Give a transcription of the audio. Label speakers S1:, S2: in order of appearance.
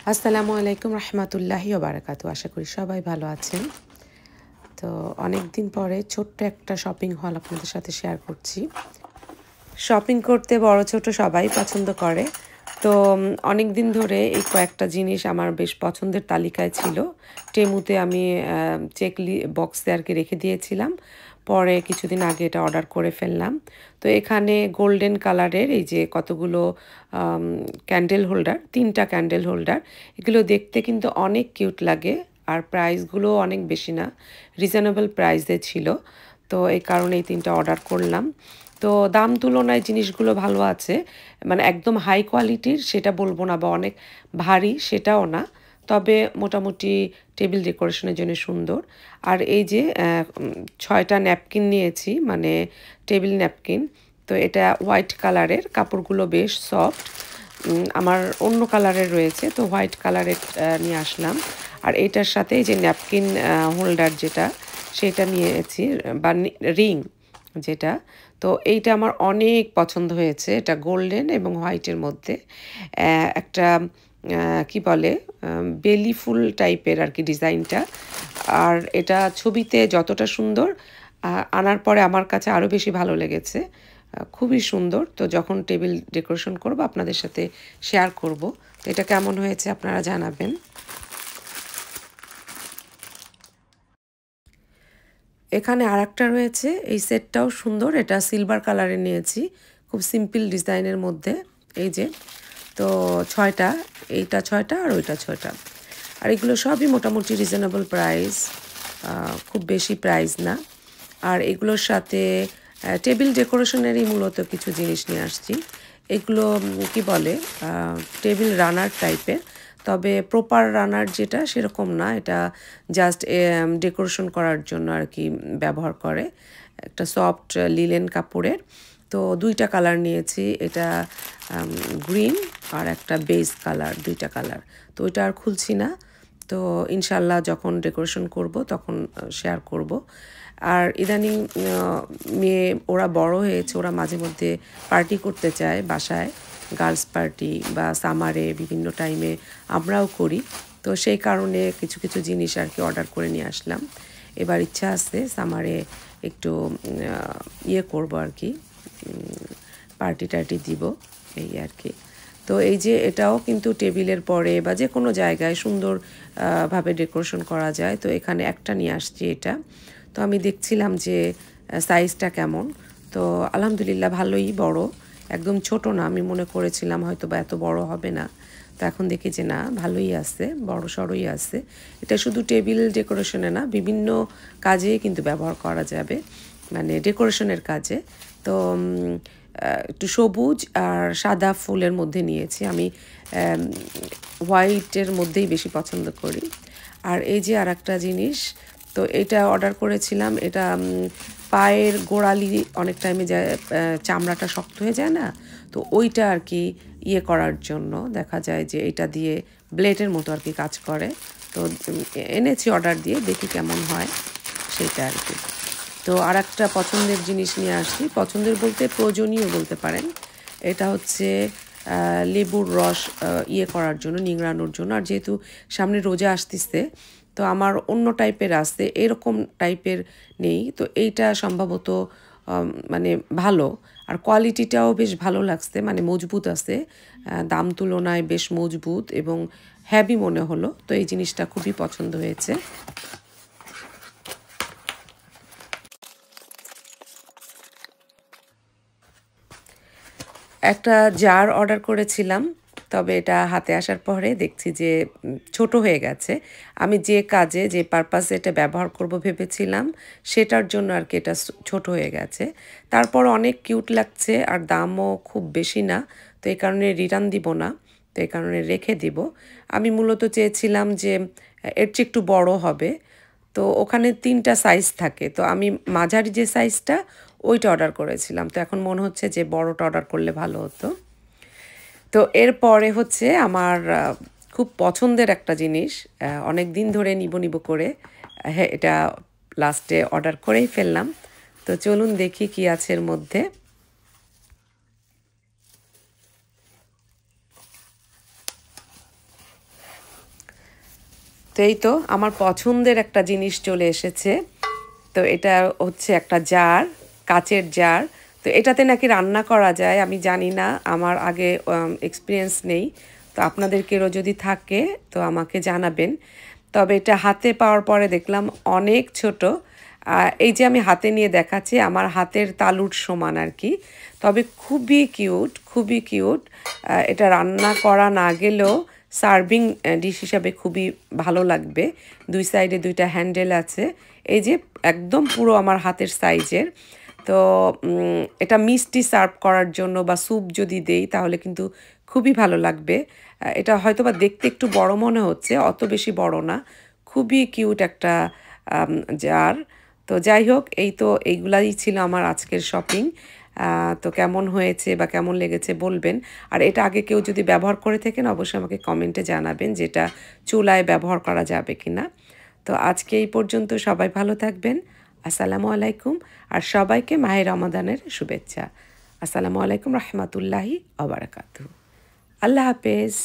S1: আসসালামু আলাইকুম রহমতুল্লাহি ওয়া বারাকাতু। আশা করি সবাই ভালো আছেন। তো অনেক দিন পরে ছোট্ট একটা শপিং হল আপনাদের সাথে শেয়ার করছি। শপিং করতে বড় ছোট সবাই পছন্দ করে। তো অনেক দিন ধরে এই কয়েকটা জিনিস আমার বেশ পছন্দের তালিকায় ছিল। টেমুতে আমি বক্সে আর কি রেখে দিয়েছিলাম। পরে কিছুদিন আগে এটা অর্ডার করে ফেললাম। তো এখানে গোল্ডেন কালারের এই যে কতগুলো ক্যান্ডেল হোল্ডার, 3টা ক্যান্ডেল হোল্ডার, এগুলো দেখতে কিন্তু অনেক কিউট লাগে। আর প্রাইসগুলো অনেক বেশি না, রিজনেবল প্রাইসে ছিল। তো এই কারণে এই 3টা অর্ডার করলাম। তো দাম তুলনায় জিনিসগুলো ভালো আছে, মানে একদম হাই কোয়ালিটির সেটা বলবো না, বা অনেক ভারী সেটাও না, তবে মোটামুটি টেবিল ডেকোরেশনের জন্য সুন্দর। আর এই যে 6টা ন্যাপকিন নিয়েছি, মানে টেবিল ন্যাপকিন। তো এটা হোয়াইট কালারের, কাপড়গুলো বেশ সফট। আমার অন্য কালারের রয়েছে, তো হোয়াইট কালারের নিয়ে আসলাম। আর এটার সাথে এই যে ন্যাপকিন হোল্ডার যেটা, সেটা নিয়েছি, বা রিং যেটা। তো এইটা আমার অনেক পছন্দ হয়েছে। এটা গোল্ডেন এবং হোয়াইটের মধ্যে একটা কি বলে বেলি ফুল টাইপের আর কি ডিজাইনটা। আর এটা ছবিতে যতটা সুন্দর, আনার পরে আমার কাছে আরও বেশি ভালো লেগেছে। খুবই সুন্দর। তো যখন টেবিল ডেকোরেশন করব আপনাদের সাথে শেয়ার করব। তো এটা কেমন হয়েছে আপনারা জানাবেন। এখানে আরেকটা রয়েছে, এই সেটটাও সুন্দর। এটা সিলভার কালারে নিয়েছি, খুব সিম্পল ডিজাইনের মধ্যে। এই যে, তো 6টা, এইটা 6টা আর ওইটা 6টা। আর এগুলো সবই মোটামুটি রিজনেবল প্রাইস, খুব বেশি প্রাইস না। আর এগুলোর সাথে টেবিল ডেকোরেশনেরই মূলত কিছু জিনিস নিয়ে আসছি। এগুলো কি বলে, টেবিল রানার টাইপের, তবে প্রপার রানার যেটা সেরকম না, এটা জাস্ট ডেকোরেশন করার জন্য আর কি ব্যবহার করে। একটা সফট লিলেন কাপড়ের। তো 2টা কালার নিয়েছি, এটা গ্রিন আর একটা বেজ কালার, 2টা কালার। তো ওইটা আর খুলছি না, তো ইনশাল্লাহ যখন ডেকোরেশন করব তখন শেয়ার করব। আর ইদানিং মেয়ে ওরা বড় হয়েছে, ওরা মাঝে মধ্যে পার্টি করতে চায় বাসায়, গার্লস পার্টি বা সামারে বিভিন্ন টাইমে আমরাও করি। তো সেই কারণে কিছু কিছু জিনিস আর কি অর্ডার করে নিয়ে আসলাম। এবার ইচ্ছা আছে সামারে একটু ইয়ে করব আর কি, পার্টি টার্টি দিব, এই আর কি। তো এই যে এটাও কিন্তু টেবিলের পরে বা যে কোনো জায়গায় সুন্দর ভাবে ডেকোরেশন করা যায়। তো এখানে একটা নিয়ে আসছি এটা। তো আমি দেখছিলাম যে সাইজটা কেমন। তো আলহামদুলিল্লাহ ভালোই বড়, একদম ছোট না। আমি মনে করেছিলাম হয়তো বা এত বড় হবে না, তো এখন দেখি যে না, ভালোই আছে, বড় সড়ই আছে। এটা শুধু টেবিল ডেকোরেশনে না, বিভিন্ন কাজে কিন্তু ব্যবহার করা যাবে, মানে ডেকোরেশনের কাজে। তো একটু সবুজ আর সাদা ফুলের মধ্যে নিয়েছি আমি, হোয়াইটের মধ্যেই বেশি পছন্দ করি। আর এই যে আর একটা জিনিস, তো এটা অর্ডার করেছিলাম, এটা পায়ের গোড়ালি অনেক টাইমে যায়, চামড়াটা শক্ত হয়ে যায় না, তো ওইটা আর কি ইয়ে করার জন্য দেখা যায় যে এটা দিয়ে ব্লেডের মতো আর কি কাজ করে। তো এনেছি অর্ডার দিয়ে, দেখি কেমন হয় সেটা আর কি। তো আর একটা পছন্দের জিনিস নিয়ে আসছি, পছন্দের বলতে প্রয়োজনীয় বলতে পারেন। এটা হচ্ছে লেবুর রস ইয়ে করার জন্য, নিংড়ানোর জন্য। আর যেহেতু সামনে রোজা আসতেছে, তো আমার অন্য টাইপের আছে, এরকম টাইপের নেই। তো এইটা সম্ভবত মানে ভালো, আর কোয়ালিটিটাও বেশ ভালো লাগছে, মানে মজবুত আছে, দাম তুলনায় বেশ মজবুত এবং হ্যাভি মনে হলো। তো এই জিনিসটা খুবই পছন্দ হয়েছে। একটা জার অর্ডার করেছিলাম, তবে এটা হাতে আসার পরে দেখছি যে ছোট হয়ে গেছে। আমি যে কাজে, যে পারপাসে এটা ব্যবহার করব ভেবেছিলাম, সেটার জন্য আর কি এটা ছোট হয়ে গেছে। তারপর অনেক কিউট লাগছে, আর দামও খুব বেশি না। তো এই কারণে রিটার্ন দিব না, তো এই কারণে রেখে দিব। আমি মূলত চেয়েছিলাম যে এর চেয়ে একটু বড় হবে। তো ওখানে 3টা সাইজ থাকে, তো আমি মাঝারি যে সাইজটা ওইটা অর্ডার করেছিলাম। তো এখন মনে হচ্ছে যে বড়টা অর্ডার করলে ভালো হতো। তো এরপরে হচ্ছে আমার খুব পছন্দের একটা জিনিস, অনেক দিন ধরে নিব নিব করে, হ্যাঁ এটা লাস্টে অর্ডার করেই ফেললাম। তো চলুন দেখি কি আছে এর মধ্যে। তো এই তো আমার পছন্দের একটা জিনিস চলে এসেছে। তো এটা হচ্ছে একটা জার, কাচের জার। তো এটাতে নাকি রান্না করা যায়, আমি জানি না, আমার আগে এক্সপিরিয়েন্স নেই। তো আপনাদের কেউ যদি থাকে তো আমাকে জানাবেন। তবে এটা হাতে পাওয়ার পরে দেখলাম অনেক ছোট। এই যে আমি হাতে নিয়ে দেখাচ্ছি, আমার হাতের তালুর সমান আর কি। তবে খুবই কিউট, খুবই কিউট। এটা রান্না করা না গেলেও সার্ভিং ডিশ হিসাবে খুবই ভালো লাগবে। দুই সাইডে দুইটা হ্যান্ডেল আছে। এই যে একদম পুরো আমার হাতের সাইজের। তো এটা মিষ্টি সার্ভ করার জন্য বা স্যুপ যদি দেই তাহলে কিন্তু খুবই ভালো লাগবে। এটা হয়তো বা দেখতে একটু বড় মনে হচ্ছে, অত বেশি বড় না। খুবই কিউট একটা জার। তো যাই হোক, এই তো এইগুলাই ছিল আমার আজকের শপিং। তো কেমন হয়েছে বা কেমন লেগেছে বলবেন। আর এটা আগে কেউ যদি ব্যবহার করে থাকেন অবশ্যই আমাকে কমেন্টে জানাবেন যেটা চুলায় ব্যবহার করা যাবে কি না। তো আজকে এই পর্যন্ত, সবাই ভালো থাকবেন। আসসালামু আলাইকুম। আর সবাইকে মাহে রমাদানের শুভেচ্ছা। আসসালামু আলাইকুম রহমতুল্লাহি ওয়া বারাকাতুহু। আল্লাহ হাফেজ।